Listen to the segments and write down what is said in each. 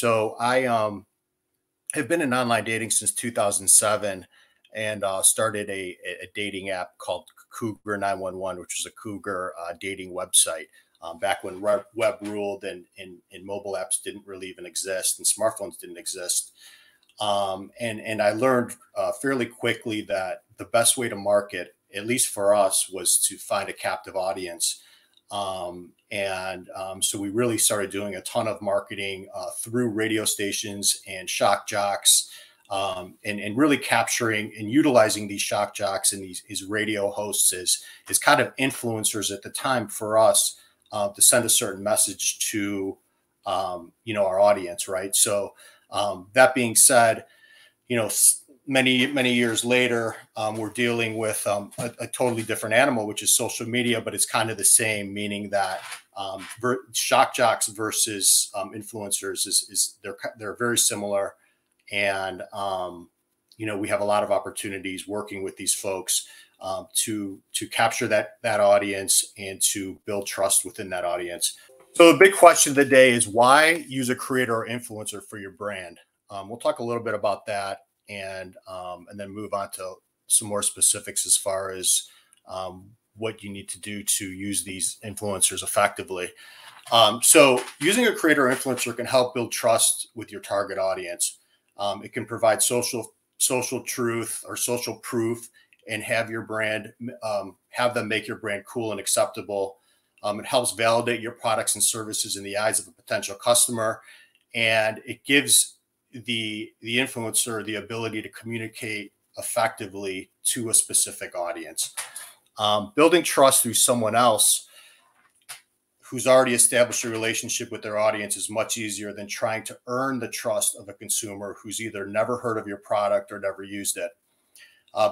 So I have been in online dating since 2007 and started a dating app called Cougar 911, which is a Cougar dating website. Back when web ruled and mobile apps didn't really even exist and smartphones didn't exist. And I learned fairly quickly that the best way to market, at least for us, was to find a captive audience. So we really started doing a ton of marketing through radio stations and shock jocks, and really capturing and utilizing these shock jocks and these radio hosts as kind of influencers at the time for us to send a certain message to our audience, right? So that being said, many years later, we're dealing with a totally different animal, which is social media, but it's kind of the same, meaning that shock jocks versus influencers they're very similar, and we have a lot of opportunities working with these folks to capture that audience and to build trust within that audience. So the big question of the day is, why use a creator or influencer for your brand? We'll talk a little bit about that, and then move on to some more specifics as far as what you need to do to use these influencers effectively. So using a creator or influencer can help build trust with your target audience. It can provide social truth or social proof and have your brand, have them make your brand cool and acceptable. It helps validate your products and services in the eyes of a potential customer, and it gives the influencer the ability to communicate effectively to a specific audience. Building trust through someone else who's already established a relationship with their audience is much easier than trying to earn the trust of a consumer who's either never heard of your product or never used it.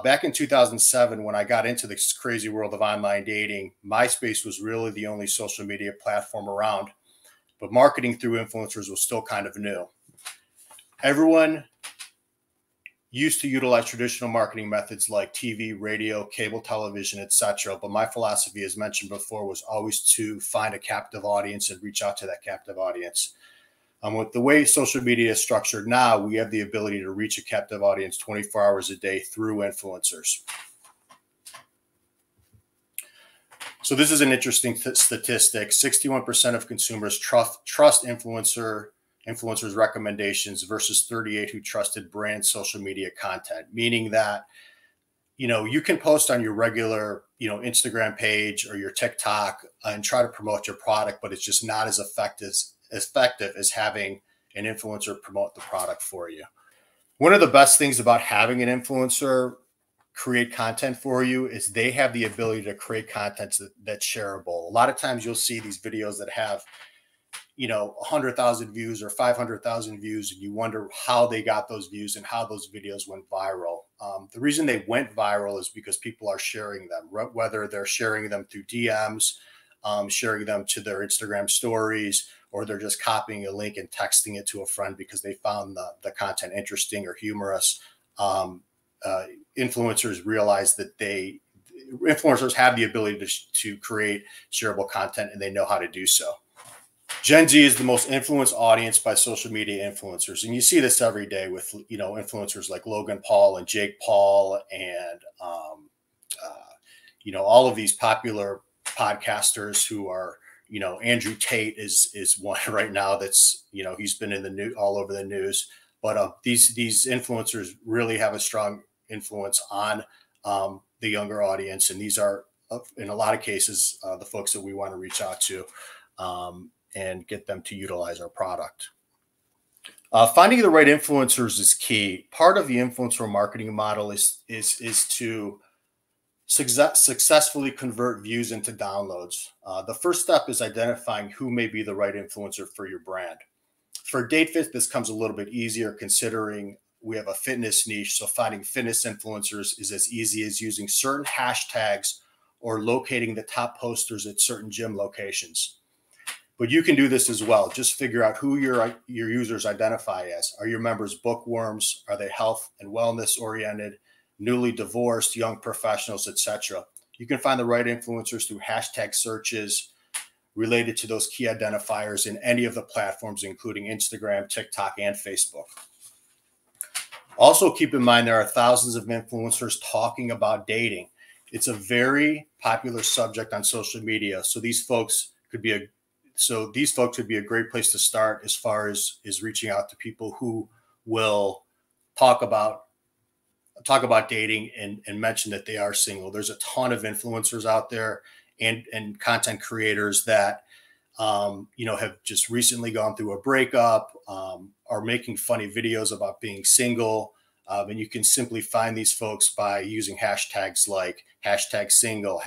Back in 2007, when I got into this crazy world of online dating, MySpace was really the only social media platform around, but marketing through influencers was still kind of new. Everyone used to utilize traditional marketing methods like TV, radio, cable television, etc. But my philosophy, as mentioned before, was always to find a captive audience and reach out to that captive audience. With the way social media is structured now, we have the ability to reach a captive audience 24 hours a day through influencers. So this is an interesting statistic. 61% of consumers trust influencers' recommendations versus 38% who trusted brand social media content, meaning that, you can post on your regular, Instagram page or your TikTok and try to promote your product, but it's just not as effective as having an influencer promote the product for you. One of the best things about having an influencer create content for you is they have the ability to create content that's shareable. A lot of times you'll see these videos that have 100,000 views or 500,000 views, and you wonder how they got those views and how those videos went viral. The reason they went viral is because people are sharing them, whether they're sharing them through DMs, sharing them to their Instagram stories, or they're just copying a link and texting it to a friend because they found the content interesting or humorous. Influencers realize that influencers have the ability to create shareable content, and they know how to do so. Gen Z is the most influenced audience by social media influencers. And you see this every day with, influencers like Logan Paul and Jake Paul and, all of these popular podcasters who are, Andrew Tate is one right now that's, he's been in the news, all over the news. But these influencers really have a strong influence on the younger audience. And these are, in a lot of cases, the folks that we want to reach out to. And get them to utilize our product. Finding the right influencers is key. Part of the influencer marketing model is to successfully convert views into downloads. The first step is identifying who may be the right influencer for your brand. For Datefit, this comes a little bit easier considering we have a fitness niche. So finding fitness influencers is as easy as using certain hashtags or locating the top posters at certain gym locations. But you can do this as well. Just figure out who your users identify as. Are your members bookworms? Are they health and wellness oriented, newly divorced, young professionals, etc.? You can find the right influencers through hashtag searches, related to those key identifiers in any of the platforms, including Instagram, TikTok, and Facebook. Also, keep in mind there are thousands of influencers talking about dating. It's a very popular subject on social media. So these folks could be a great place to start as far as reaching out to people who will talk about dating and mention that they are single. There's a ton of influencers out there and content creators that have just recently gone through a breakup, are making funny videos about being single. And you can simply find these folks by using hashtags like #single,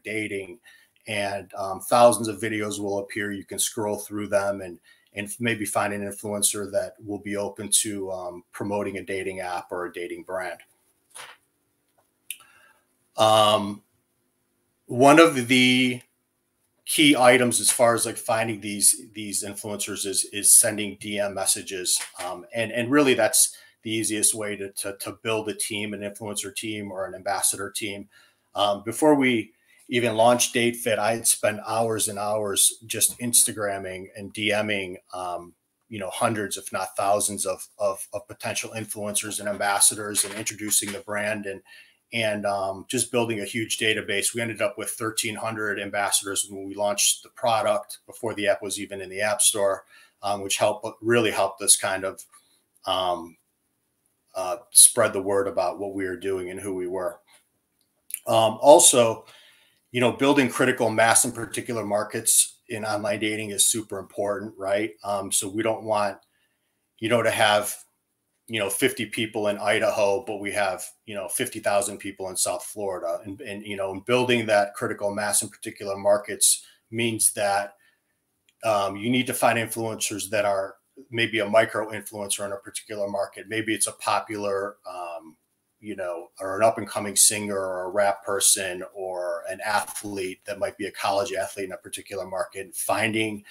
#dating, and thousands of videos will appear. You can scroll through them and maybe find an influencer that will be open to promoting a dating app or a dating brand. One of the key items as far as like finding these influencers is sending DM messages. And really that's the easiest way to build a team, an influencer team or an ambassador team. Before we even launched Datefit, I had spent hours and hours just Instagramming and DMing, hundreds, if not thousands of potential influencers and ambassadors and introducing the brand and just building a huge database. We ended up with 1,300 ambassadors when we launched the product before the app was even in the App Store, which really helped us kind of spread the word about what we were doing and who we were. Also, building critical mass in particular markets in online dating is super important, right? So we don't want, to have 50 people in Idaho, but we have, 50,000 people in South Florida. And building that critical mass in particular markets means that you need to find influencers that are maybe a micro influencer in a particular market. Maybe it's a popular, or an up and coming singer or a rap person or an athlete that might be a college athlete in a particular market. Finding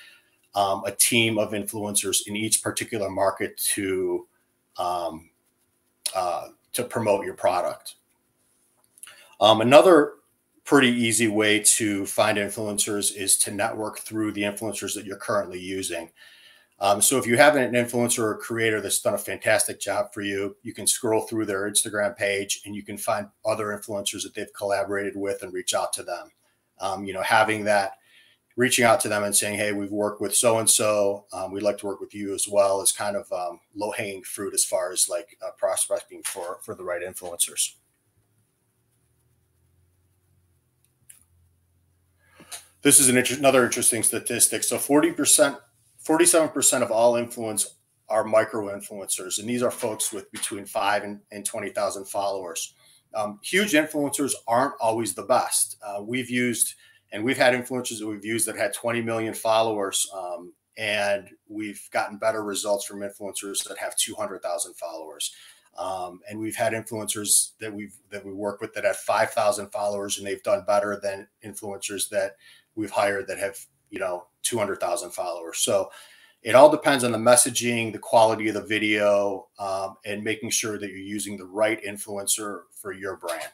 a team of influencers in each particular market to promote your product. Another pretty easy way to find influencers is to network through the influencers that you're currently using. So if you have an influencer or creator that's done a fantastic job for you, you can scroll through their Instagram page and you can find other influencers that they've collaborated with and reach out to them. Reaching out to them and saying, hey, we've worked with so-and-so, we'd like to work with you as well, is kind of low-hanging fruit as far as like prospecting for the right influencers. This is another interesting statistic. So 47% of all influence are micro influencers, and these are folks with between 5 and 20,000 followers. Huge influencers aren't always the best. We've had influencers that we've used that had 20 million followers, and we've gotten better results from influencers that have 200,000 followers. And we've had influencers that we work with that have 5,000 followers, and they've done better than influencers that we've hired that have 200,000 followers. So it all depends on the messaging, the quality of the video, and making sure that you're using the right influencer for your brand.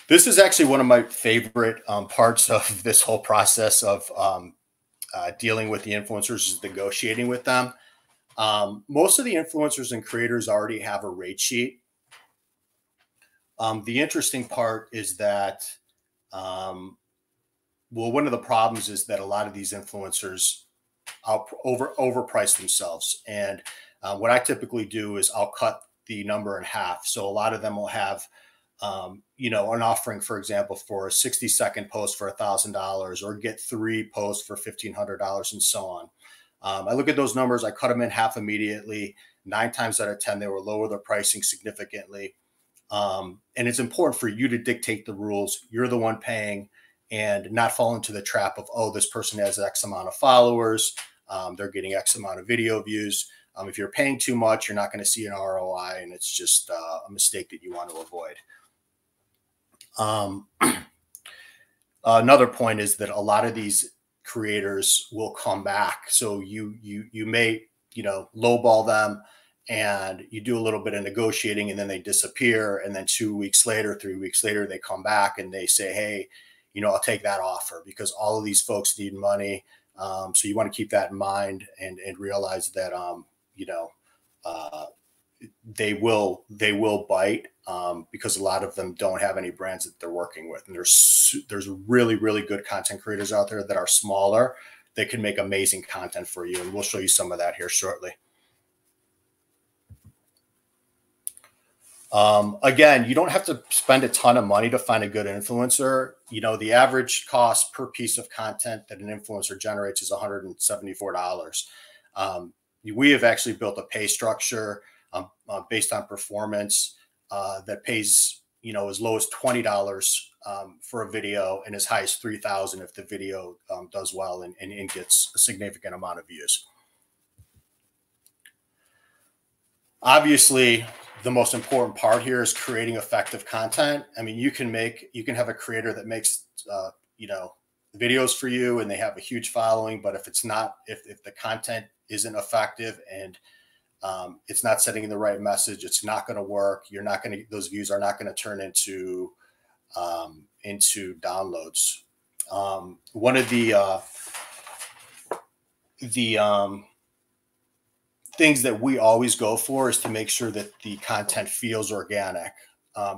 This is actually one of my favorite parts of this whole process of dealing with the influencers, is negotiating with them. Most of the influencers and creators already have a rate sheet. The interesting part is that, one of the problems is that a lot of these influencers overprice themselves. And what I typically do is I'll cut the number in half. So a lot of them will have, an offering, for example, for a 60-second post for $1,000, or get 3 posts for $1,500 and so on. I look at those numbers, I cut them in half immediately. 9 times out of 10, they will lower their pricing significantly. And it's important for you to dictate the rules. You're the one paying, and not fall into the trap of, oh, this person has X amount of followers. They're getting X amount of video views. If you're paying too much, you're not going to see an ROI, and it's just a mistake that you want to avoid. Another point is that a lot of these creators will come back. So you may, lowball them and you do a little bit of negotiating, and then they disappear. And then 2 weeks later, 3 weeks later, they come back and they say, hey, you know, I'll take that offer, because all of these folks need money. So you want to keep that in mind, and realize that, you know, they will bite, because a lot of them don't have any brands that they're working with. And there's really, really good content creators out there that are smaller that can make amazing content for you. And we'll show you some of that here shortly. Again, you don't have to spend a ton of money to find a good influencer. You know, the average cost per piece of content that an influencer generates is $174. We have actually built a pay structure based on performance that pays, you know, as low as $20 for a video, and as high as $3,000 if the video does well and gets a significant amount of views. Obviously, the most important part here is creating effective content. I mean, you can have a creator that makes, you know, videos for you, and they have a huge following, but if the content isn't effective, and it's not sending the right message, it's not going to work. Those views are not going to turn into downloads. One of the things that we always go for is to make sure that the content feels organic.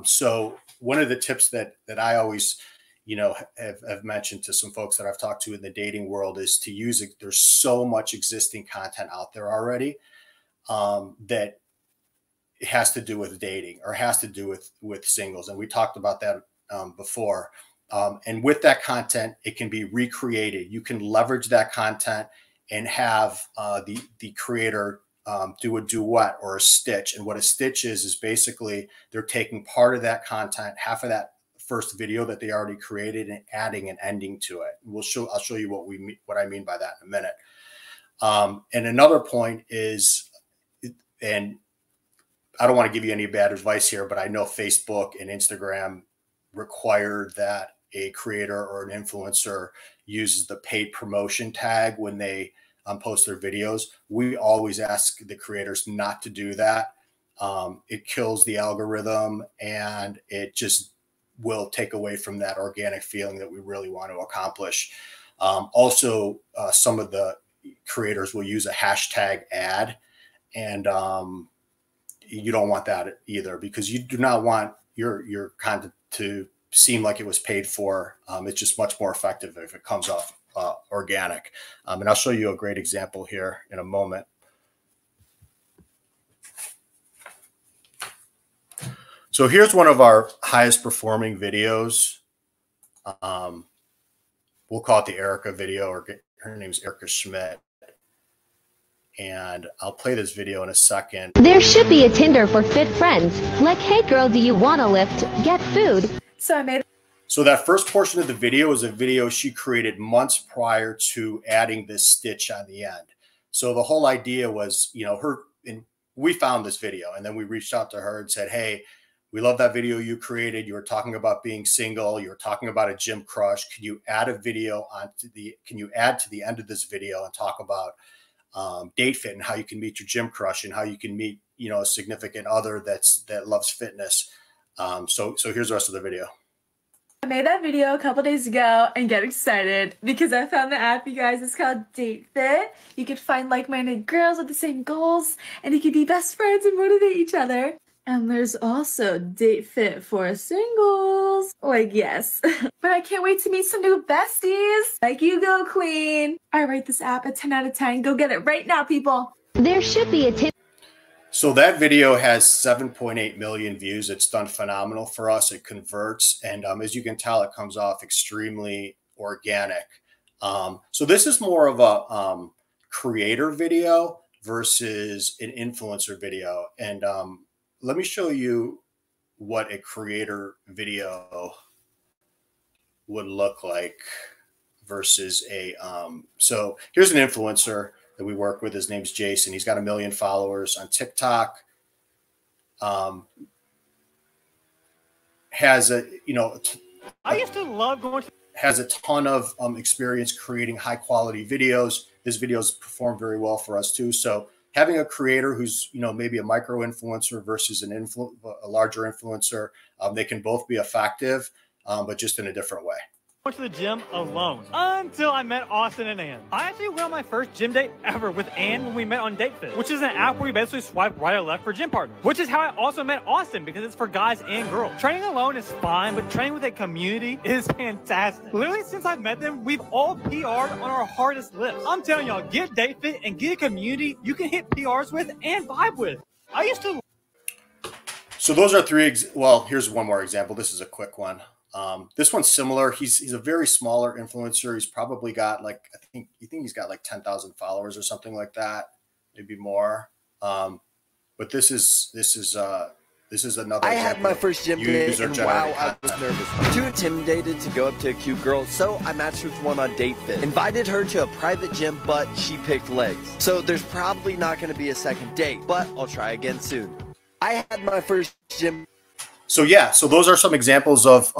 So one of the tips that I always, you know, have mentioned to some folks that I've talked to in the dating world is to use it. There's so much existing content out there already that it has to do with dating, or has to do with singles. And we talked about that before. And with that content, it can be recreated. You can leverage that content and have the creator do a duet or a stitch. And what a stitch is basically they're taking part of that content, half of that first video that they already created, and adding an ending to it. I'll show you what I mean by that in a minute. And another point is, and I don't want to give you any bad advice here, but I know Facebook and Instagram require that a creator or an influencer uses the paid promotion tag when they post their videos. We always ask the creators not to do that. It kills the algorithm, and it just will take away from that organic feeling that we really want to accomplish. Also, some of the creators will use a hashtag ad, and you don't want that either, because you do not want your content to seem like it was paid for. It's just much more effective if it comes off organic. And I'll show you a great example here in a moment. So here's one of our highest performing videos. We'll call it the Erica video, or her name's Erica Schmidt. And I'll play this video in a second. There should be a Tinder for fit friends. Like, hey girl, do you want a lift? Get food. So that first portion of the video is a video she created months prior to adding this stitch on the end. So the whole idea was, you know, we found this video, and then we reached out to her and said, hey, we love that video you created. You were talking about being single. You were talking about a gym crush. Can you add a video can you add to the end of this video and talk about Datefit, and how you can meet your gym crush, and how you can meet, you know, a significant other that loves fitness. So here's the rest of the video. I made that video a couple days ago, and get excited because I found the app, you guys. It's called Datefit. You could find like-minded girls with the same goals, and you could be best friends and motivate each other. And there's also Datefit for singles. Like, yes. But I can't wait to meet some new besties. Like you go, queen. I rate this app a 10 out of 10. Go get it right now, people. There should be a Tinder. So that video has 7.8 million views. It's done phenomenal for us. It converts. And as you can tell, it comes off extremely organic. So this is more of a creator video versus an influencer video. And let me show you what a creator video would look like versus so here's an influencer that we work with. His name's Jason. He's got 1 million followers on TikTok. Has a, you know, I used to love going to has a ton of experience creating high quality videos. This video's performed very well for us too. So having a creator who's, maybe a micro influencer versus a larger influencer, they can both be effective, but just in a different way. Went to the gym alone until I met Austin and Ann. I actually went on my first gym date ever with Ann when we met on Datefit, which is an app where you basically swipe right or left for gym partners, which is how I also met Austin because it's for guys and girls. Training alone is fine, but training with a community is fantastic. Literally, since I've met them, we've all PR'd on our hardest lifts. I'm telling y'all, get Datefit and get a community you can hit PRs with and vibe with. I used to. So those are three. Well, here's one more example. This is a quick one. This one's similar. He's a very smaller influencer. He's probably got like, I think he's got like 10,000 followers or something like that, maybe more. But this is another. I had my first gym date, and wow, I was nervous. Too intimidated to go up to a cute girl, so I matched with one on Datefit. Invited her to a private gym, but she picked legs. So there's probably not going to be a second date, but I'll try again soon. I had my first gym. So yeah, so those are some examples of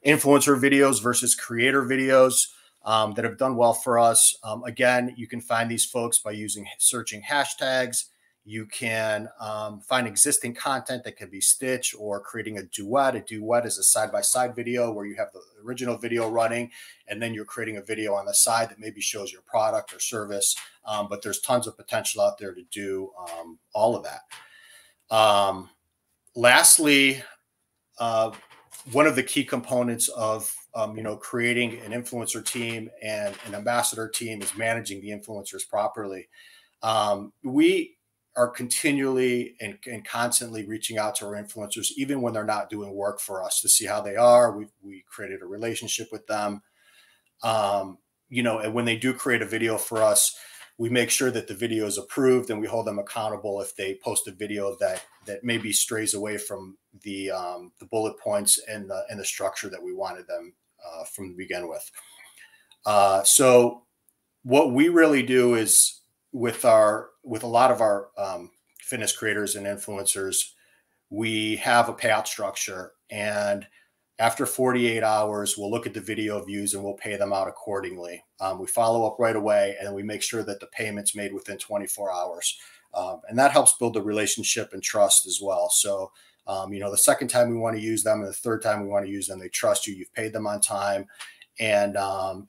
influencer videos versus creator videos that have done well for us. Again, you can find these folks by searching hashtags. You can find existing content that can be stitched or creating a duet. A duet is a side-by-side video where you have the original video running, and then you're creating a video on the side that maybe shows your product or service. But there's tons of potential out there to do all of that. Lastly, one of the key components of creating an influencer team and an ambassador team is managing the influencers properly. We are continually and constantly reaching out to our influencers, even when they're not doing work for us, to see how they are. We created a relationship with them, and when they do create a video for us, we make sure that the video is approved and we hold them accountable if they post a video that maybe strays away from the bullet points and the structure that we wanted them from the begin with. So what we really do is with a lot of our fitness creators and influencers, we have a payout structure, and after 48 hours, we'll look at the video views and we'll pay them out accordingly. We follow up right away, and we make sure that the payment's made within 24 hours. And that helps build the relationship and trust as well. So, the second time we want to use them and the third time we want to use them, they trust you, you've paid them on time. And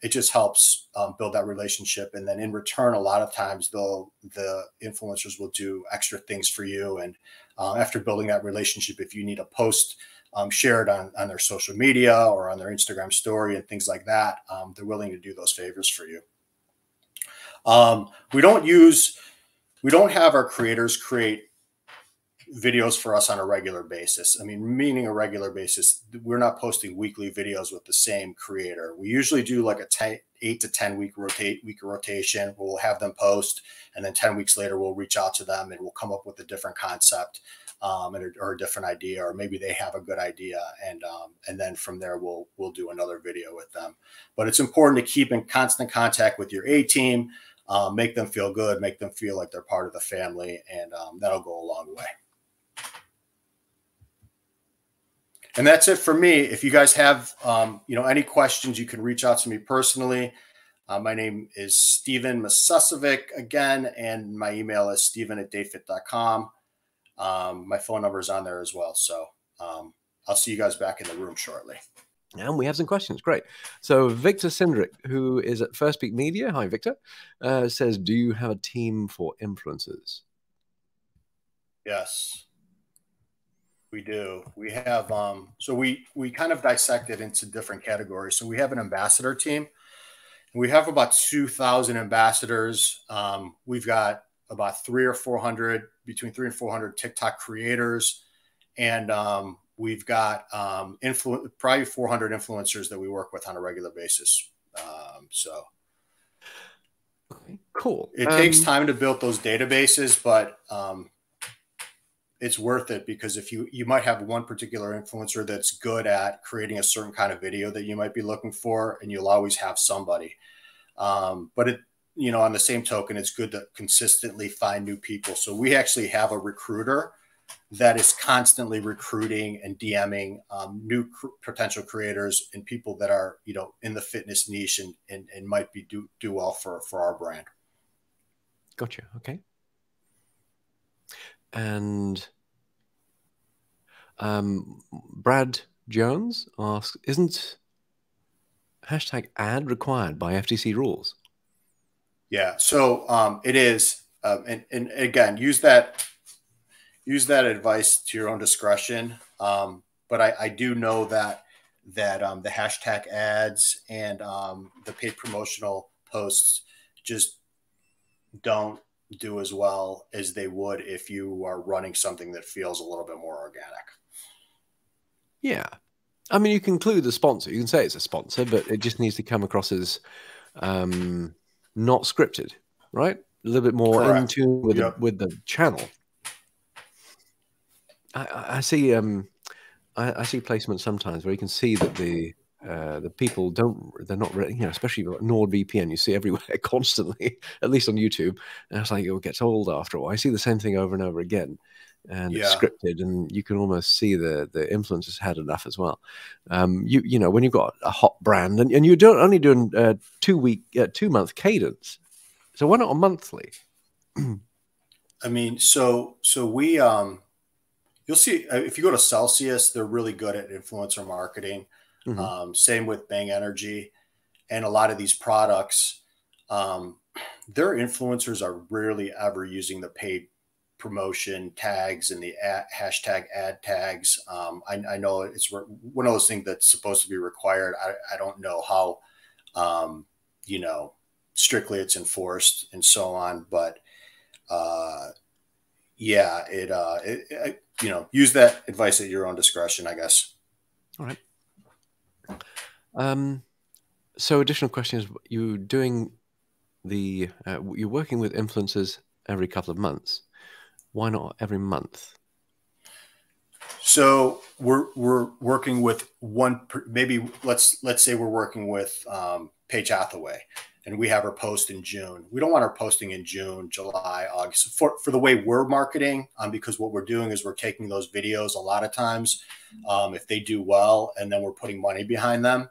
it just helps build that relationship. And then in return, a lot of times the influencers will do extra things for you. And after building that relationship, if you need a post shared on their social media or on their Instagram story and things like that, they're willing to do those favors for you. We don't have our creators create videos for us on a regular basis. I mean, meaning a regular basis, we're not posting weekly videos with the same creator. We usually do like a 8 to 10 week rotation. We'll have them post, and then 10 weeks later, we'll reach out to them and we'll come up with a different concept or a different idea, or maybe they have a good idea. And then from there, we'll do another video with them. But it's important to keep in constant contact with your A team, make them feel good, make them feel like they're part of the family, and that'll go a long way. And that's it for me. If you guys have, any questions, you can reach out to me personally. My name is Steven Macecevic again, and my email is steven@datefit.com. My phone number is on there as well. So I'll see you guys back in the room shortly. And we have some questions. Great. So Victor Sindrick, who is at First Peak Media, hi, Victor, says, do you have a team for influencers? Yes. We do. We have, so we kind of dissect it into different categories. So we have an ambassador team. We have about 2,000 ambassadors. We've got about between 300 and 400 TikTok creators. And we've got probably 400 influencers that we work with on a regular basis. Okay, cool. It takes time to build those databases, but it's worth it, because if you might have one particular influencer that's good at creating a certain kind of video that you might be looking for, and you'll always have somebody. But on the same token, it's good to consistently find new people. So we actually have a recruiter that is constantly recruiting and DMing new potential creators and people that are, in the fitness niche and might be do well for our brand. Gotcha. Okay. And Brad Jones asks, isn't hashtag ad required by FTC rules? Yeah, so it is, and again, use that advice to your own discretion. But I do know that the hashtag ads and the paid promotional posts just don't do as well as they would if you are running something that feels a little bit more organic. Yeah. I mean, you can include the sponsor. You can say it's a sponsor, but it just needs to come across as not scripted, right? A little bit more in tune with with the channel. I see I see placements sometimes where you can see that the people they're not ready, you know, especially NordVPN, you see everywhere constantly, at least on YouTube. And it's like, it gets old after a while. I see the same thing over and over again, and it's scripted, and you can almost see the influencers had enough as well. You know, when you've got a hot brand and you're only doing 2 month cadence, so why not a monthly? I mean, so we you'll see if you go to Celsius, they're really good at influencer marketing. Same with Bang Energy, and a lot of these products, their influencers are rarely ever using the paid promotion tags and the hashtag ad tags. I know it's one of those things that's supposed to be required. I don't know how, you know, strictly it's enforced and so on, but yeah, you know, use that advice at your own discretion, I guess. All right. So additional question is, you doing the you're working with influencers every couple of months. Why not every month? So we're working with one, maybe let's say we're working with Paige Hathaway, and we have her post in June. We don't want her posting in June, July, August for the way we're marketing, because what we're doing is we're taking those videos a lot of times, if they do well, and then we're putting money behind them.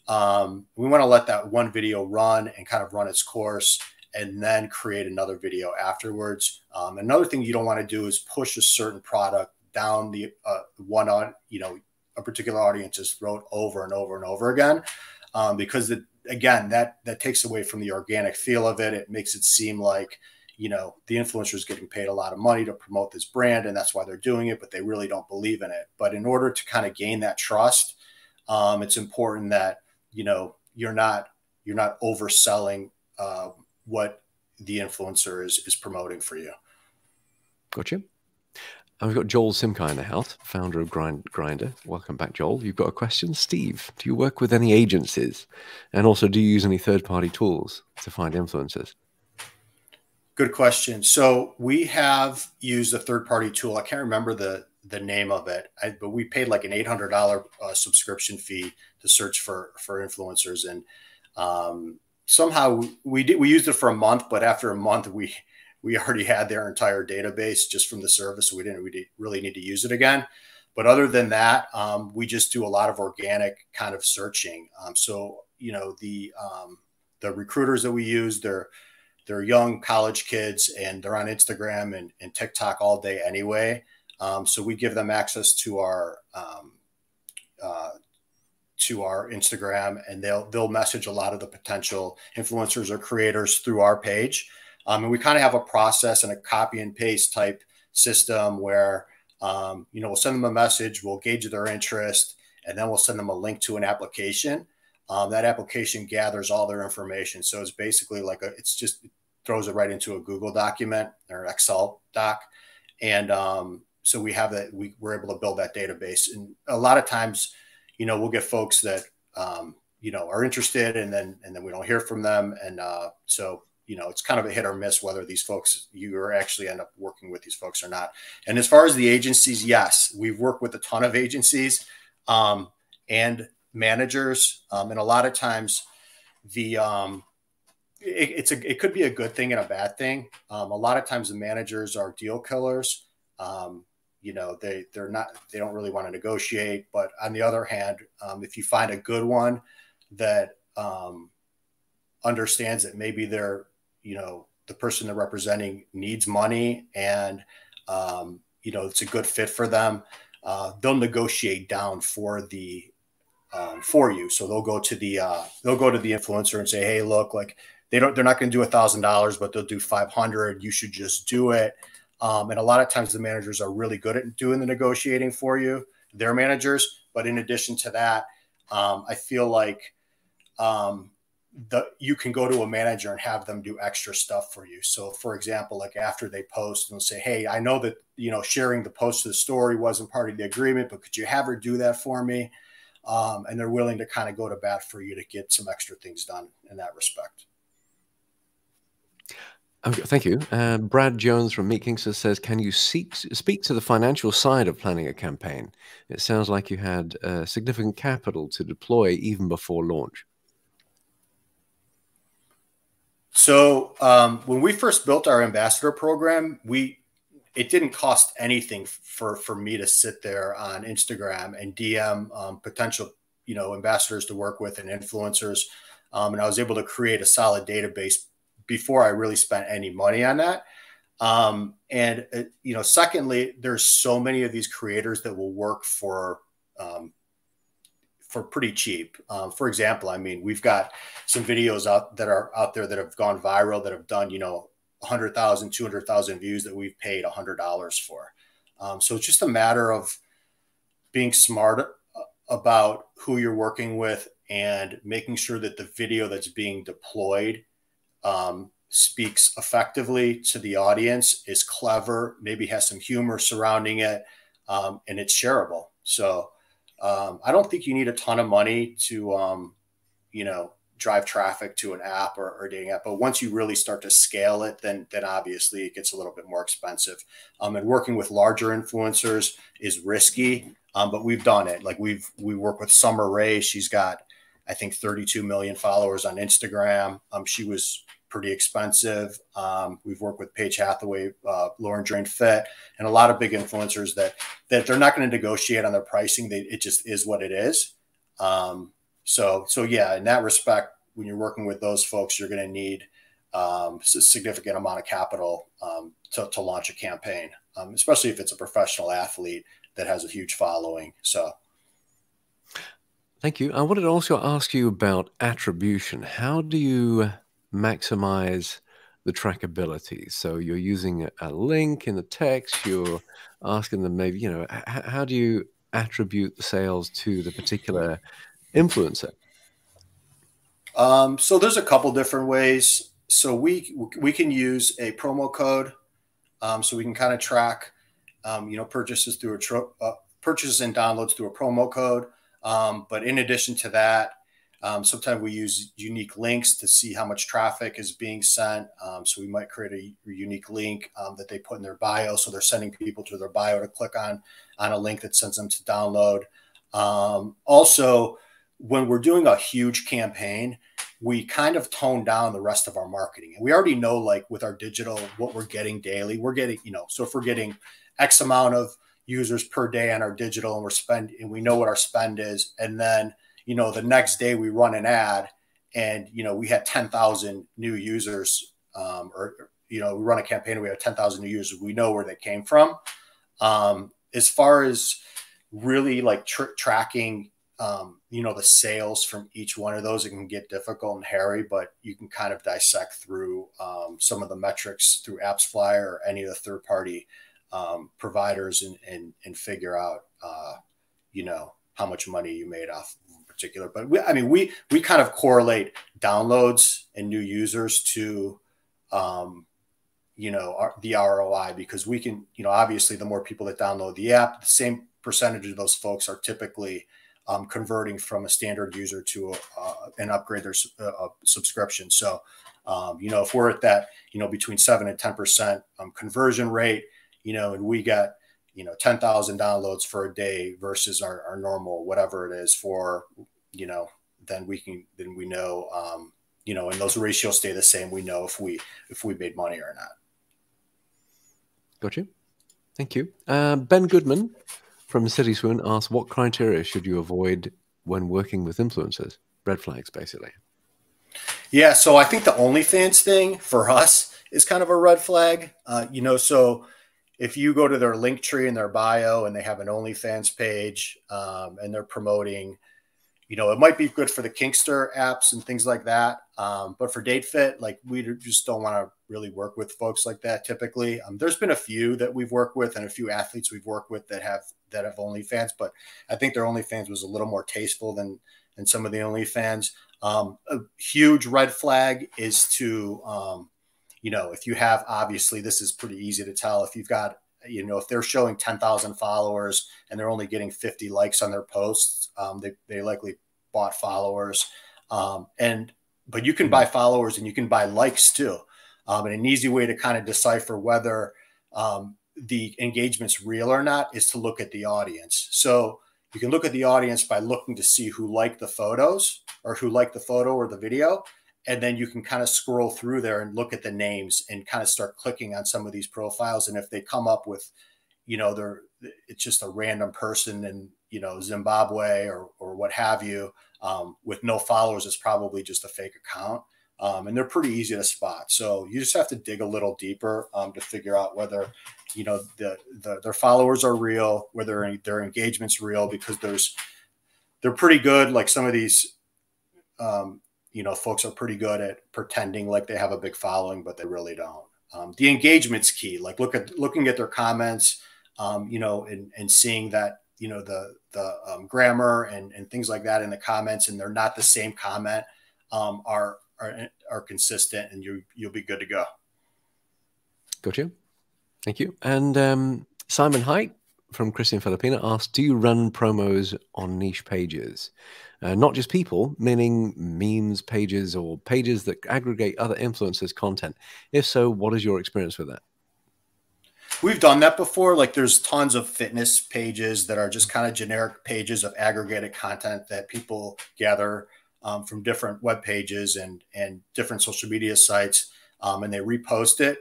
We want to let that one video run and kind of run its course, and then create another video afterwards. Another thing you don't want to do is push a certain product down the one on, you know, a particular audience's throat over and over and over again, because again, that takes away from the organic feel of it. It makes it seem like, you know, the influencer is getting paid a lot of money to promote this brand, and that's why they're doing it, but they really don't believe in it. But in order to kind of gain that trust, it's important that, you know, you're not overselling what the influencer is promoting for you. Gotcha. And we've got Joel Simkai in the house, founder of Grindr. Welcome back, Joel. You've got a question. Steve, do you work with any agencies? And also, do you use any third-party tools to find influencers? Good question. So we have used a third-party tool. I can't remember the name of it, but we paid like an $800 subscription fee to search for influencers. And somehow we used it for a month, but after a month, we already had their entire database just from the service. So we didn't really need to use it again. But other than that, we just do a lot of organic kind of searching. So, you know, the recruiters that we use, they're young college kids, and they're on Instagram and TikTok all day anyway. So we give them access to our Instagram, and they'll message a lot of the potential influencers or creators through our page. And we kind of have a process and a copy and paste type system where, you know, we'll send them a message, we'll gauge their interest, and then we'll send them a link to an application. That application gathers all their information. So it's basically like it throws it right into a Google document or Excel doc. And so we have that, we're able to build that database. And a lot of times, you know, we'll get folks that, you know, are interested, and then we don't hear from them. And so, you know, it's kind of a hit or miss whether these folks, you are actually end up working with these folks or not. And as far as the agencies, yes, we've worked with a ton of agencies and managers. And a lot of times it could be a good thing and a bad thing. A lot of times the managers are deal killers. You know, they don't really want to negotiate. But on the other hand, if you find a good one that understands that maybe they're, you know, the person they're representing needs money, and you know, it's a good fit for them, they'll negotiate down for the for you. So they'll go to the influencer and say, hey, look, like they're not going to do $1,000, but they'll do 500. You should just do it. And a lot of times the managers are really good at doing the negotiating for you, their managers. But in addition to that, I feel like you can go to a manager and have them do extra stuff for you. So for example, like after they post, they'll say, hey, I know that, you know, sharing the post of the story wasn't part of the agreement, but could you have her do that for me? And they're willing to kind of go to bat for you to get some extra things done in that respect. Okay, thank you. Brad Jones from Meat Kingster says, can you speak to the financial side of planning a campaign? It sounds like you had significant capital to deploy even before launch. So when we first built our ambassador program, it didn't cost anything for me to sit there on Instagram and DM potential, you know, ambassadors to work with and influencers. And I was able to create a solid database before I really spent any money on that. You know, secondly, there's so many of these creators that will work for pretty cheap. For example, I mean, we've got some videos out there that have gone viral that have done, you know, 100,000, 200,000 views that we've paid $100 for. So it's just a matter of being smart about who you're working with and making sure that the video that's being deployed speaks effectively to the audience, is clever, maybe has some humor surrounding it, and it's shareable. So I don't think you need a ton of money to, you know, drive traffic to an app or dating app. But once you really start to scale it, then obviously it gets a little bit more expensive. And working with larger influencers is risky, but we've done it. Like we work with Summer Rae. She's got, I think, 32 million followers on Instagram. She was pretty expensive. We've worked with Paige Hathaway, Lauren Drain Fit, and a lot of big influencers that they're not going to negotiate on their pricing. It just is what it is. So yeah, in that respect, when you're working with those folks, you're going to need a significant amount of capital to launch a campaign, especially if it's a professional athlete that has a huge following. So. Thank you. I wanted to also ask you about attribution. How do you maximize the trackability? So you're using a link in the text, you're asking them maybe, you know, how do you attribute the sales to the particular influencer? So there's a couple different ways. So we can use a promo code, so we can kind of track, you know, purchases through purchases and downloads through a promo code. But in addition to that, sometimes we use unique links to see how much traffic is being sent. So we might create a unique link that they put in their bio. So they're sending people to their bio to click on a link that sends them to download. Also, when we're doing a huge campaign, we kind of tone down the rest of our marketing. And we already know, like with our digital, what we're getting daily. We're getting, you know, so if we're getting X amount of users per day on our digital and we know what our spend is. And then, you know, the next day we run an ad and, you know, we had 10,000 new users, or, you know, we run a campaign and we have 10,000 new users. We know where they came from. As far as really like tracking, you know, the sales from each one of those, it can get difficult and hairy, but you can kind of dissect through some of the metrics through AppsFlyer or any of the third-party providers and figure out, you know, how much money you made off particular. But we kind of correlate downloads and new users to, you know, the ROI, because we can, you know, obviously the more people that download the app, the same percentage of those folks are typically converting from a standard user to an upgrade their subscription. So, you know, if we're at that, you know, between 7 and 10% conversion rate, you know, and we got, you know, 10,000 downloads for a day versus our normal, whatever it is for, you know, then we know, you know, and those ratios stay the same. We know if we made money or not. Got you. Thank you. Ben Goodman from City Swoon asks, what criteria should you avoid when working with influencers? Red flags, basically. Yeah. So I think the OnlyFans thing for us is kind of a red flag, you know, so if you go to their link tree in their bio and they have an OnlyFans page, and they're promoting, it might be good for the Kinkster apps and things like that. But for Datefit, like, we just don't want to really work with folks like that typically. There's been a few that we've worked with and a few athletes we've worked with that have OnlyFans, but I think their OnlyFans was a little more tasteful than some of the OnlyFans. A huge red flag is to, if you have, obviously this is pretty easy to tell, if you've got, if they're showing 10,000 followers and they're only getting 50 likes on their posts, they likely bought followers. But you can buy followers and you can buy likes too. And an easy way to kind of decipher whether the engagement's real or not is to look at the audience. So you can look at the audience by looking to see who liked the photos or who liked the photo or the video. And then you can kind of scroll through there and look at the names and kind of start clicking on some of these profiles. And if they come up with, it's just a random person in, Zimbabwe or what have you, with no followers, it's probably just a fake account. And they're pretty easy to spot. So you just have to dig a little deeper to figure out whether, their followers are real, whether their engagement's real, because they're pretty good. Like some of these, folks are pretty good at pretending like they have a big following, but they really don't. The engagement's key. Like looking at their comments, and seeing that, the grammar and things like that in the comments, and they're not the same comment, are consistent, and you'll be good to go. Gotcha. Thank you. And Simon Height from Christian Filipina asked, do you run promos on niche pages? Not just people, meaning memes pages or pages that aggregate other influencers' content. If so, what is your experience with that? We've done that before. Like there's tons of fitness pages that are just kind of generic pages of aggregated content that people gather from different web pages and different social media sites, and they repost it.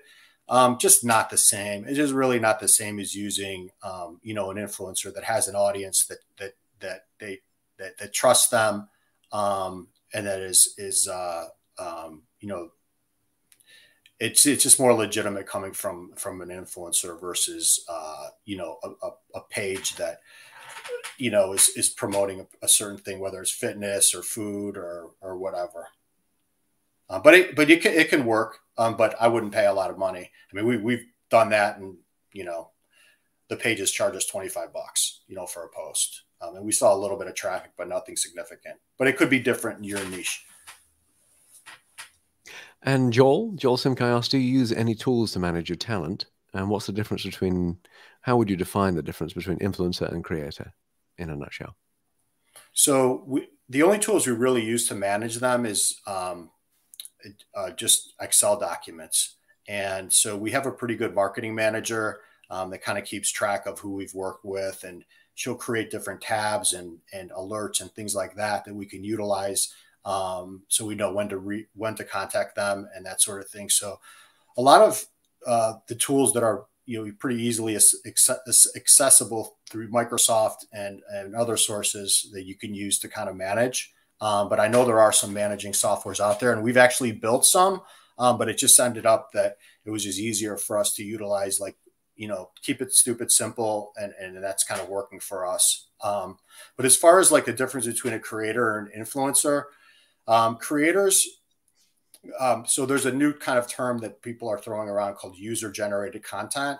Just not the same. It is really not the same as using, an influencer that has an audience that trusts them, and that is it's just more legitimate coming from an influencer versus a page that is promoting a certain thing, whether it's fitness or food or whatever. But it can work, but I wouldn't pay a lot of money. I mean, we've done that, and the pages charge us $25, for a post, and we saw a little bit of traffic, but nothing significant. But it could be different in your niche. And Joel Simkai asked, do you use any tools to manage your talent? And what's the difference between, how would you define the difference between influencer and creator in a nutshell? So the only tools we really use to manage them is just Excel documents. And so we have a pretty good marketing manager that kind of keeps track of who we've worked with, and she'll create different tabs and alerts and things like that we can utilize. So we know when to contact them and that sort of thing. So a lot of the tools that are pretty easily accessible through Microsoft and other sources that you can use to kind of manage. But I know there are some managing softwares out there, and we've actually built some, but it just ended up that it was just easier for us to utilize, like, keep it stupid simple, and that's kind of working for us. But as far as like the difference between a creator and an influencer, creators, so there's a new kind of term that people are throwing around called user-generated content.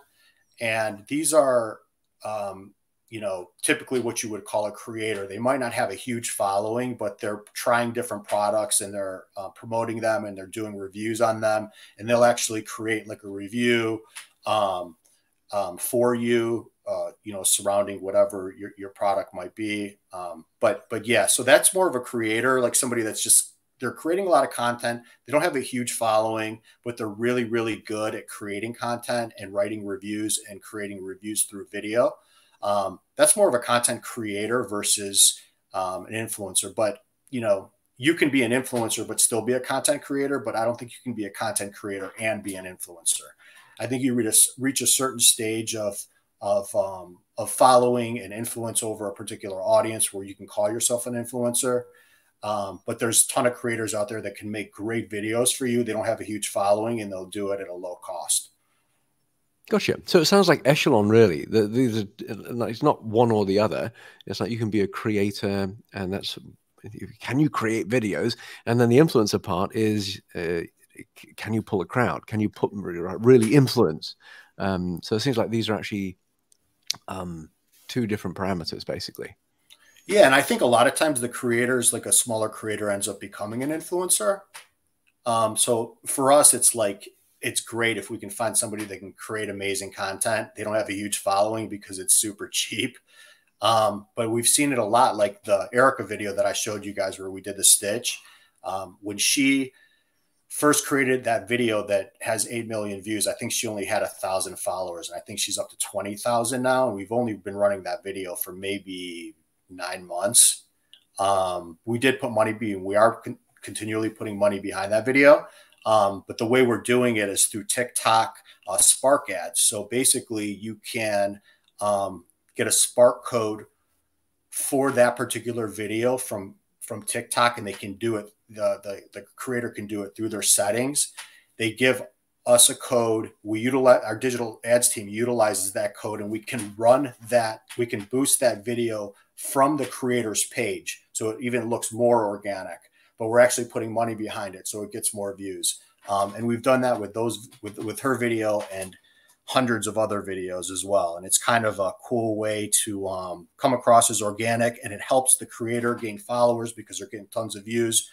And these are, typically what you would call a creator. They might not have a huge following, but they're trying different products, and they're promoting them, and they're doing reviews on them. And they'll actually create like a review for you, surrounding whatever your product might be. But yeah, so that's more of a creator, like somebody that's just, they're creating a lot of content. They don't have a huge following, but they're really, really good at creating content and writing reviews and creating reviews through video. That's more of a content creator versus an influencer. But, you can be an influencer but still be a content creator, but I don't think you can be a content creator and be an influencer. I think you reach a certain stage of following and influence over a particular audience where you can call yourself an influencer. But there's a ton of creators out there that can make great videos for you. They don't have a huge following, and they'll do it at a low cost. Gotcha. So it sounds like echelon, really. These are, it's not one or the other. It's like you can be a creator, and that's, can you create videos? And then the influencer part is, can you pull a crowd? Can you really influence? So it seems like these are actually two different parameters, basically. Yeah, and I think a lot of times the creators, like a smaller creator, ends up becoming an influencer. So for us, it's like, it's great if we can find somebody that can create amazing content. They don't have a huge following because it's super cheap. But we've seen it a lot, like the Erica video that I showed you guys where we did the stitch. When she first created that video that has 8 million views, I think she only had 1,000 followers. And I think she's up to 20,000 now. And we've only been running that video for maybe 9 months. We did put money we are continually putting money behind that video. But the way we're doing it is through TikTok Spark ads. So basically you can get a Spark code for that particular video from TikTok, and they can do it. The creator can do it through their settings. They give us a code. We utilize, our digital ads team utilizes that code, and we can run that. We can boost that video from the creator's page, so it even looks more organic. But we're actually putting money behind it, so it gets more views. And we've done that with her video and hundreds of other videos as well. And it's kind of a cool way to come across as organic, and it helps the creator gain followers because they're getting tons of views.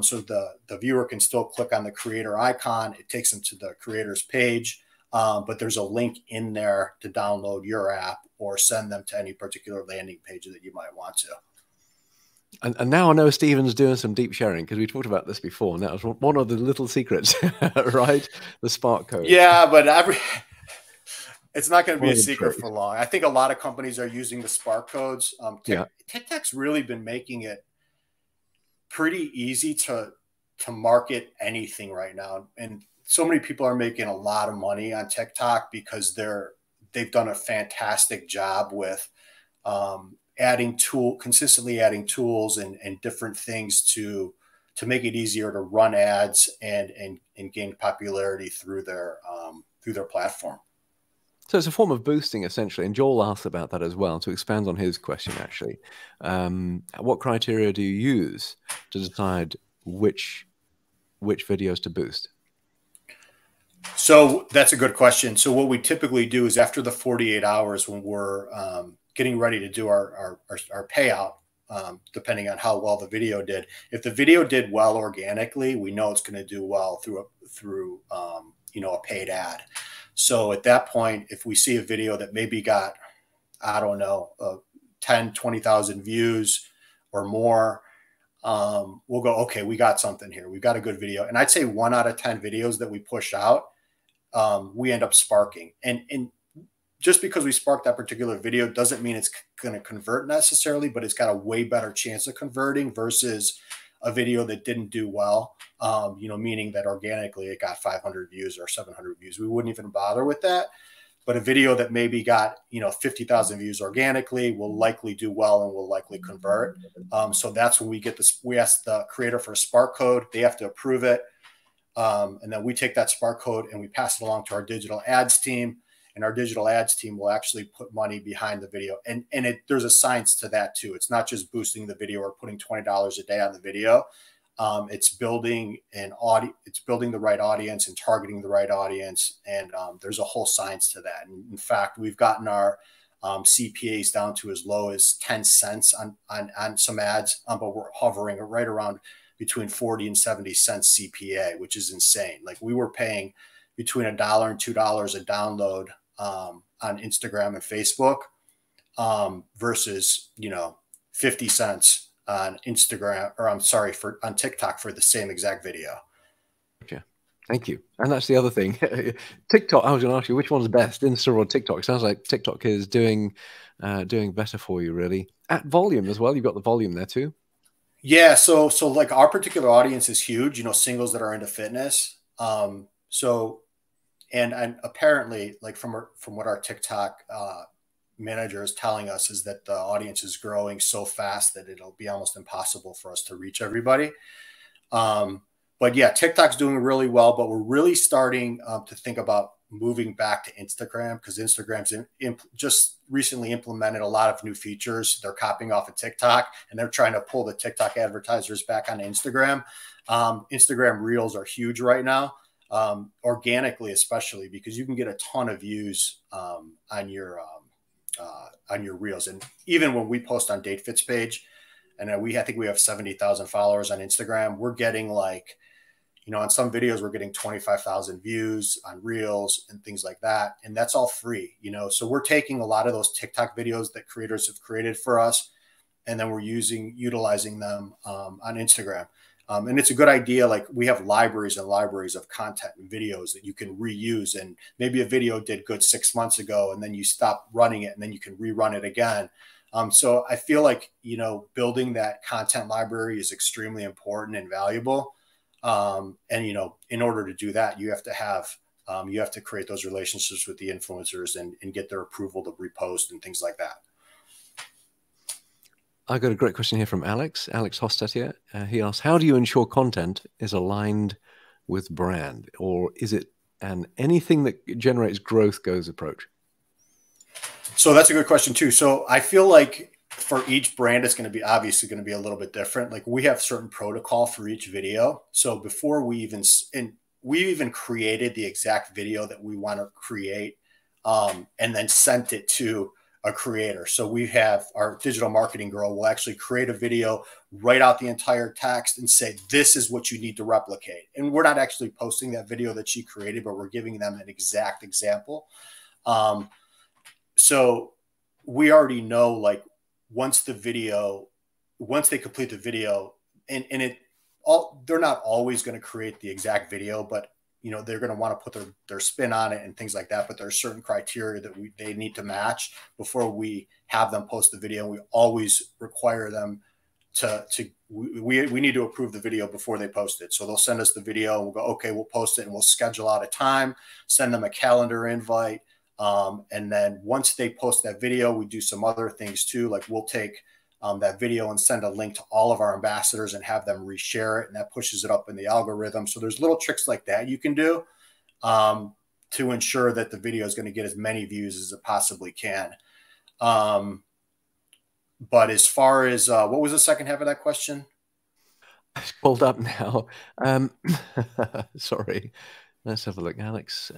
So the viewer can still click on the creator icon. It takes them to the creator's page, but there's a link in there to download your app or send them to any particular landing page that you might want to. And now I know Stephen's doing some deep sharing, because we talked about this before, and that was one of the little secrets, right? The Spark code. Yeah, but it's not going to be a secret for long. I think a lot of companies are using the Spark codes. TikTok's really been making it pretty easy to market anything right now. And so many people are making a lot of money on TikTok because they've done a fantastic job with consistently adding tools and different things to make it easier to run ads and gain popularity through their platform. So it's a form of boosting, essentially. And Joel asked about that as well, to expand on his question, actually. What criteria do you use to decide which videos to boost? So that's a good question. So what we typically do is after the 48 hours, when we're getting ready to do our payout, depending on how well the video did. If the video did well organically, we know it's going to do well through a paid ad. So at that point, if we see a video that maybe got, I don't know, 10, 20,000 views or more, we'll go, okay, we got something here. We've got a good video. And I'd say 1 out of 10 videos that we push out, we end up sparking. And just because we sparked that particular video doesn't mean it's going to convert necessarily, but it's got a way better chance of converting versus a video that didn't do well, meaning that organically it got 500 views or 700 views. We wouldn't even bother with that. But a video that maybe got, 50,000 views organically will likely do well and will likely convert. So that's when we ask the creator for a Spark code. They have to approve it. And then we take that Spark code and we pass it along to our digital ads team. And our digital ads team will actually put money behind the video. And there's a science to that too. It's not just boosting the video or putting $20 a day on the video. It's building it's building the right audience and targeting the right audience. And there's a whole science to that. And in fact, we've gotten our CPAs down to as low as 10 cents on some ads, but we're hovering right around between 40 and 70 cents CPA, which is insane. Like we were paying between $1 and $2 a download on Instagram and Facebook versus 50 cents on Instagram, or on TikTok for the same exact video. Yeah, thank you. And that's the other thing. TikTok, I was going to ask you, which one's best, Insta or TikTok? Sounds like TikTok is doing better for you, really. At volume as well, you've got the volume there too. Yeah, so like our particular audience is huge, singles that are into fitness. And apparently, like from what our TikTok manager is telling us, is that the audience is growing so fast that it'll be almost impossible for us to reach everybody. But yeah, TikTok's doing really well, but we're really starting to think about moving back to Instagram, because Instagram's just recently implemented a lot of new features. They're copying off of TikTok, and they're trying to pull the TikTok advertisers back on Instagram. Instagram Reels are huge right now, organically, especially because you can get a ton of views on your Reels. And even when we post on Datefit's page, and I think we have 70,000 followers on Instagram, we're getting like, on some videos, we're getting 25,000 views on Reels and things like that. And that's all free, so we're taking a lot of those TikTok videos that creators have created for us, and then we're utilizing them on Instagram. And it's a good idea. Like, we have libraries and libraries of content and videos that you can reuse. And maybe a video did good 6 months ago, and then you stop running it, and then you can rerun it again. So I feel like, building that content library is extremely important and valuable. And, in order to do that, you have to create those relationships with the influencers and get their approval to repost and things like that. I got a great question here from Alex Hostettier. He asks, how do you ensure content is aligned with brand, or is it an anything that generates growth goes approach? So that's a good question too. So I feel like for each brand, it's going to be obviously going to be a little bit different. Like, we have certain protocol for each video. So before we even created the exact video that we want to create, and then sent it to a creator. So we have our digital marketing girl will actually create a video, write out the entire text, and say, this is what you need to replicate. And we're not actually posting that video that she created, but we're giving them an exact example. So we already know, like, once they complete the video, and they're not always going to create the exact video, but they're going to want to put their spin on it and things like that. But there's certain criteria that they need to match before we have them post the video. We always require them we need to approve the video before they post it. So they'll send us the video, and we'll go, okay, we'll post it, and we'll schedule out a time, send them a calendar invite. And then once they post that video, we do some other things too. Like, we'll take that video and send a link to all of our ambassadors and have them reshare it, and that pushes it up in the algorithm. So there's little tricks like that you can do to ensure that the video is going to get as many views as it possibly can. But as far as what was the second half of that question? It's pulled up now. Sorry, let's have a look, Alex.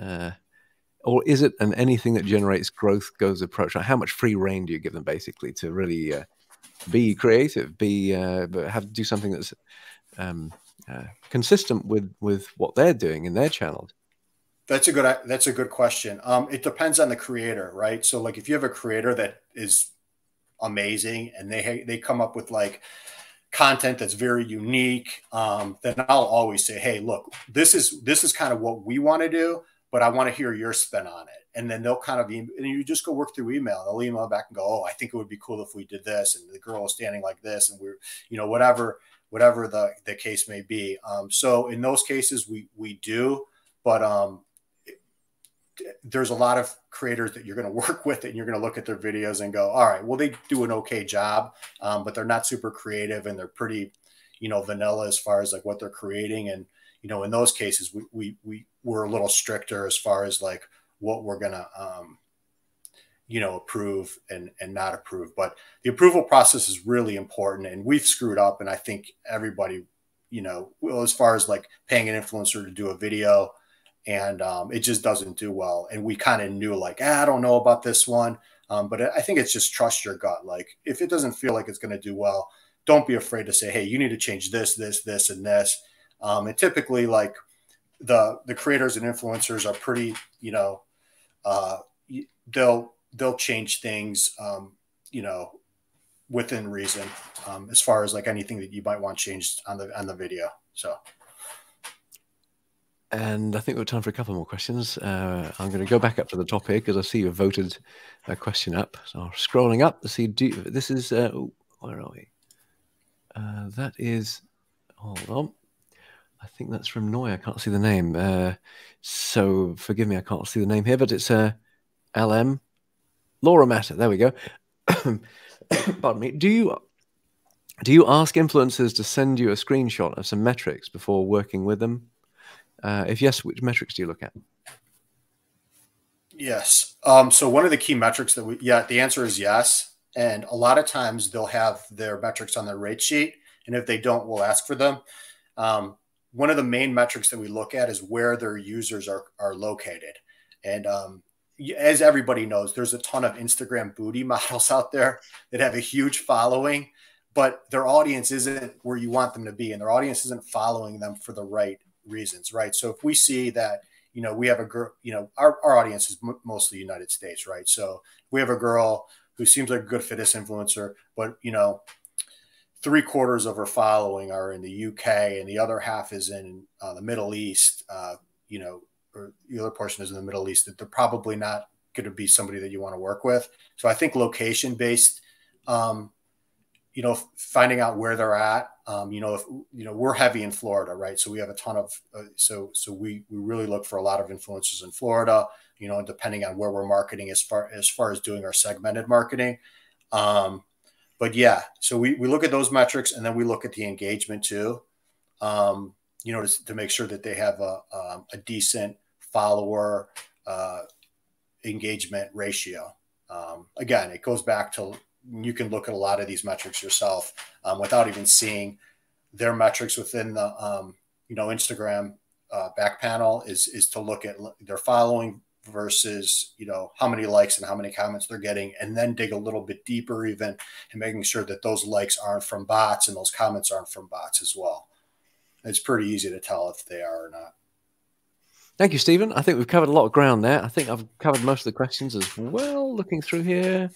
Or is it an anything that generates growth goes approach? How much free rein do you give them, basically, to really be creative, but do something that's consistent with what they're doing in their channels? That's a good question. It depends on the creator, right? So, like, if you have a creator that is amazing and they come up with like content that's very unique, then I'll always say, hey, look, this is kind of what we want to do, but I want to hear your spin on it. And then they'll kind of, and you just go work through email. They'll email back and go, oh, I think it would be cool if we did this, and the girl is standing like this, and we're, whatever the case may be. So in those cases, we do, but there's a lot of creators that you're going to work with, and you're going to look at their videos and go, all right, well, they do an okay job, but they're not super creative, and they're pretty, vanilla as far as like what they're creating. And, in those cases, we're a little stricter as far as like what we're going to, approve and not approve. But the approval process is really important, and we've screwed up. And I think everybody, as far as like paying an influencer to do a video, and it just doesn't do well. And we kind of knew like, I don't know about this one. But I think it's just trust your gut. Like, if it doesn't feel like it's going to do well, don't be afraid to say, hey, you need to change this, this, this, and this. And typically, like, the creators and influencers are pretty, they'll change things, within reason, as far as like anything that you might want changed on the video. So. And I think we have time for a couple more questions. I'm going to go back up to the top here because I see you voted a question up. So I'm scrolling up to see. This is where are we? That is. Hold on. I think that's from Noy. I can't see the name. So forgive me, I can't see the name here, but it's LM Laura Matter. There we go. Pardon me. Do you ask influencers to send you a screenshot of some metrics before working with them? If yes, which metrics do you look at? Yes. So one of the key metrics that the answer is yes. And a lot of times they'll have their metrics on their rate sheet. And if they don't, we'll ask for them. One of the main metrics that we look at is where their users are located. And as everybody knows, there's a ton of Instagram booty models out there that have a huge following, but their audience isn't where you want them to be. And their audience isn't following them for the right reasons, right? So if we see that, we have a girl, our audience is mostly United States, right? So we have a girl who seems like a good fitness influencer, but, 3/4 of her following are in the UK and the other half is in the Middle East, or the other portion is in the Middle East, that they're probably not going to be somebody that you want to work with. So I think location based, finding out where they're at, if, we're heavy in Florida, right? So we have a ton of, so we really look for a lot of influencers in Florida, depending on where we're marketing as far as doing our segmented marketing. But yeah, so we look at those metrics and then we look at the engagement too, to make sure that they have a decent follower engagement ratio. Again, it goes back to, you can look at a lot of these metrics yourself without even seeing their metrics within the, Instagram back panel is to look at their following versus, how many likes and how many comments they're getting, and then dig a little bit deeper even and making sure that those likes aren't from bots and those comments aren't from bots as well. It's pretty easy to tell if they are or not. Thank you, Stephen. I think we've covered a lot of ground there. I think I've covered most of the questions as well, looking through here.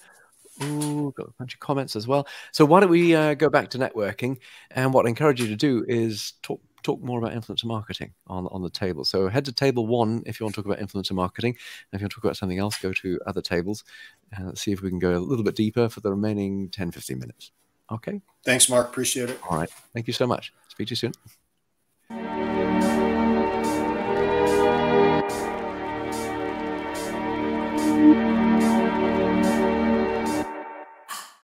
Ooh, got a bunch of comments as well. So why don't we go back to networking? And what I encourage you to do is talk more about influencer marketing on the table. So head to table 1 if you want to talk about influencer marketing. And if you want to talk about something else, go to other tables. And let's see if we can go a little bit deeper for the remaining 10, 15 minutes. Okay. Thanks, Mark. Appreciate it. All right. Thank you so much. Speak to you soon.